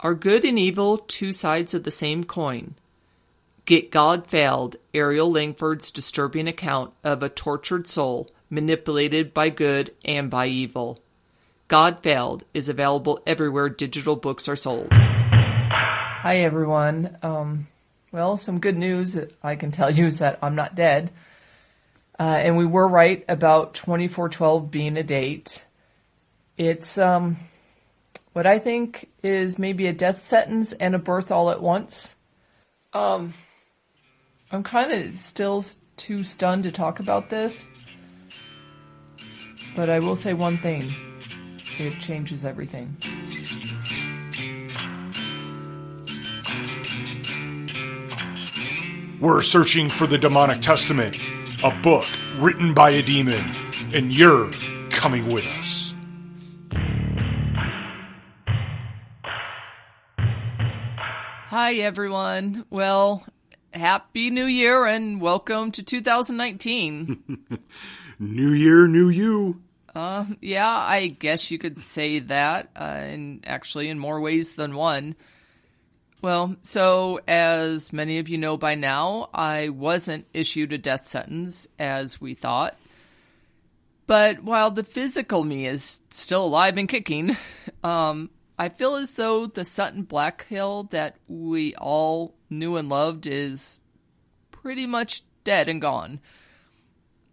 Are good and evil two sides of the same coin? Get God Failed, Ariel Langford's disturbing account of a tortured soul manipulated by good and by evil. God Failed is available everywhere digital books are sold. Hi, everyone. Well, some good news that I can tell you is that I'm not dead. And we were right about 2412 being a date. It's what I think is maybe a death sentence and a birth all at once. I'm kind of still too stunned to talk about this. But I will say one thing. It changes everything. We're searching for the Demonic Testament, a book written by a demon, and you're coming with us. Hi, everyone. Well, Happy New Year and welcome to 2019. New year, new you. Yeah, I guess you could say that, and actually in more ways than one. Well, so as many of you know by now, I wasn't issued a death sentence, as we thought. But while the physical me is still alive and kicking, I feel as though the Sutton Blackhill that we all knew and loved is pretty much dead and gone.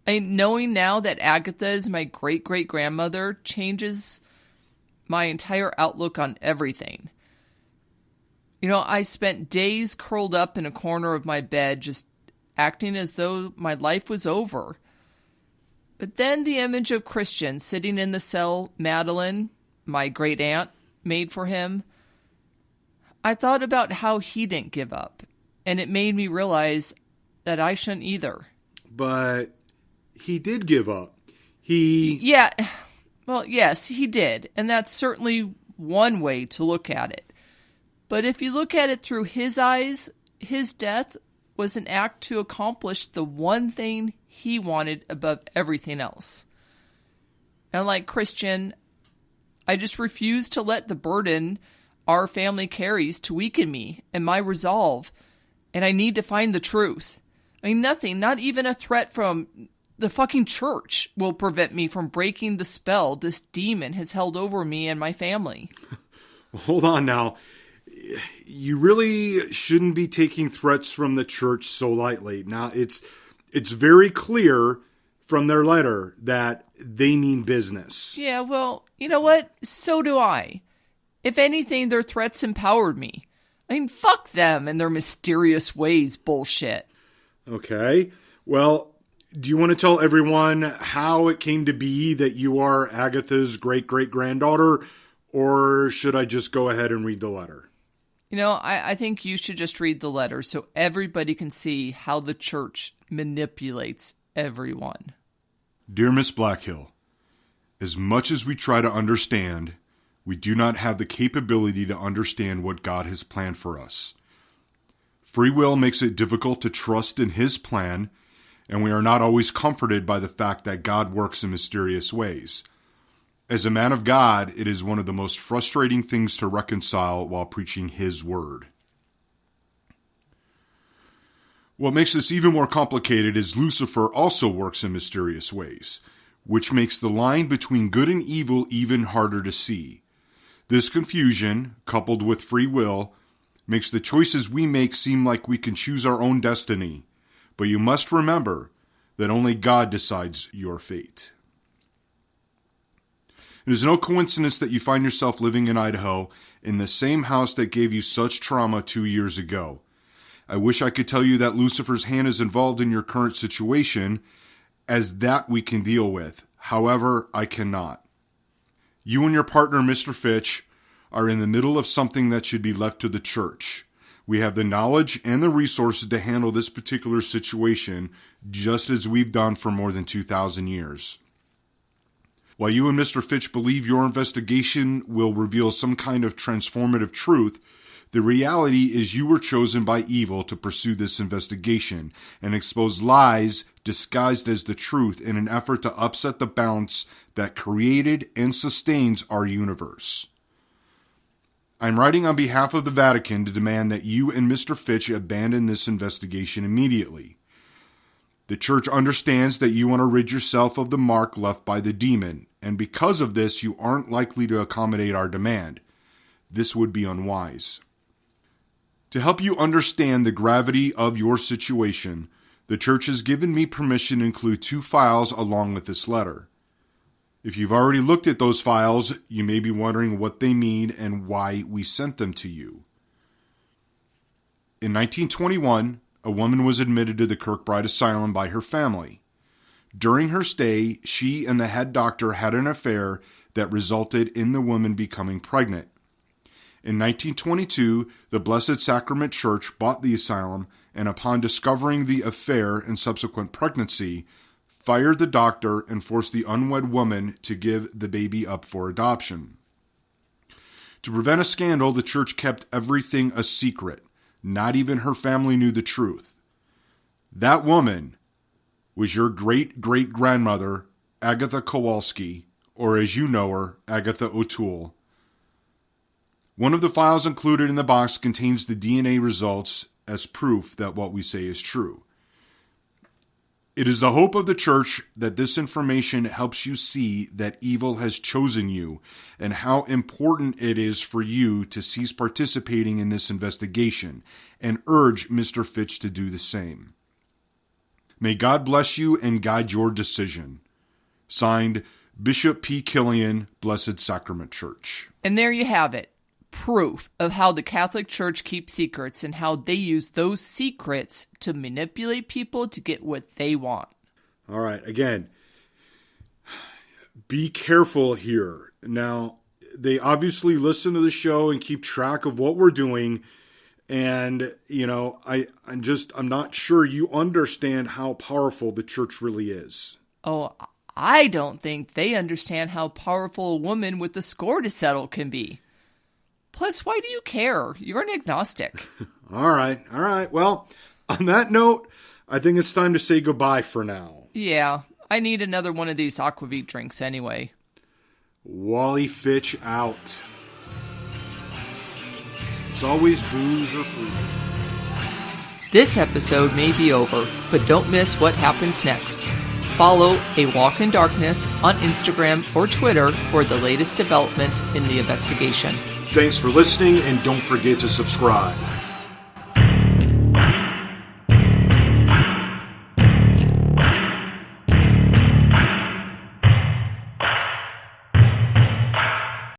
Knowing now that Agatha is my great-great-grandmother changes my entire outlook on everything. You know, I spent days curled up in a corner of my bed just acting as though my life was over. But then the image of Christian sitting in the cell Madeline, my great-aunt, made for him, I thought about how he didn't give up, and it made me realize that I shouldn't either. But he did give up. Yeah, well, yes, he did, and that's certainly one way to look at it. But if you look at it through his eyes, his death was an act to accomplish the one thing he wanted above everything else. And like Christian, I just refuse to let the burden our family carries to weaken me and my resolve, and I need to find the truth. Nothing, not even a threat from the fucking church, will prevent me from breaking the spell this demon has held over me and my family. Hold on now. You really shouldn't be taking threats from the church so lightly. Now, it's very clear from their letter that they mean business. Yeah, well, you know what? So do I. If anything, their threats empowered me. Fuck them and their mysterious ways bullshit. Okay. Well, do you want to tell everyone how it came to be that you are Agatha's great-great-granddaughter, or should I just go ahead and read the letter? You know, I think you should just read the letter so everybody can see how the church manipulates everyone. Dear Miss Blackhill, as much as we try to understand, we do not have the capability to understand what God has planned for us. Free will makes it difficult to trust in His plan, and we are not always comforted by the fact that God works in mysterious ways. As a man of God, it is one of the most frustrating things to reconcile while preaching His word. What makes this even more complicated is Lucifer also works in mysterious ways, which makes the line between good and evil even harder to see. This confusion, coupled with free will, makes the choices we make seem like we can choose our own destiny. But you must remember that only God decides your fate. It is no coincidence that you find yourself living in Idaho in the same house that gave you such trauma 2 years ago. I wish I could tell you that Lucifer's hand is involved in your current situation, as that we can deal with. However, I cannot. You and your partner, Mr. Fitch, are in the middle of something that should be left to the church. We have the knowledge and the resources to handle this particular situation, just as we've done for more than 2,000 years. While you and Mr. Fitch believe your investigation will reveal some kind of transformative truth, the reality is you were chosen by evil to pursue this investigation and expose lies disguised as the truth in an effort to upset the balance that created and sustains our universe. I'm writing on behalf of the Vatican to demand that you and Mr. Fitch abandon this investigation immediately. The Church understands that you want to rid yourself of the mark left by the demon, and because of this, you aren't likely to accommodate our demand. This would be unwise. To help you understand the gravity of your situation, the Church has given me permission to include 2 files along with this letter. If you've already looked at those files, you may be wondering what they mean and why we sent them to you. In 1921, a woman was admitted to the Kirkbride Asylum by her family. During her stay, she and the head doctor had an affair that resulted in the woman becoming pregnant. In 1922, the Blessed Sacrament Church bought the asylum, and upon discovering the affair and subsequent pregnancy, fired the doctor and forced the unwed woman to give the baby up for adoption. To prevent a scandal, the Church kept everything a secret. Not even her family knew the truth. That woman was your great-great-grandmother, Agatha Kowalski, or as you know her, Agatha O'Toole. One of the files included in the box contains the DNA results as proof that what we say is true. It is the hope of the Church that this information helps you see that evil has chosen you and how important it is for you to cease participating in this investigation and urge Mr. Fitch to do the same. May God bless you and guide your decision. Signed, Bishop P. Killian, Blessed Sacrament Church. And there you have it. Proof of how the Catholic Church keeps secrets and how they use those secrets to manipulate people to get what they want. All right, again, be careful here. Now, they obviously listen to the show and keep track of what we're doing. And, I'm not sure you understand how powerful the Church really is. Oh, I don't think they understand how powerful a woman with the score to settle can be. Plus, why do you care? You're an agnostic. All right. Well, on that note, I think it's time to say goodbye for now. Yeah, I need another one of these aquavit drinks anyway. Wally Fitch out. It's always booze or food. This episode may be over, but don't miss what happens next. Follow A Walk in Darkness on Instagram or Twitter for the latest developments in the investigation. Thanks for listening, and don't forget to subscribe.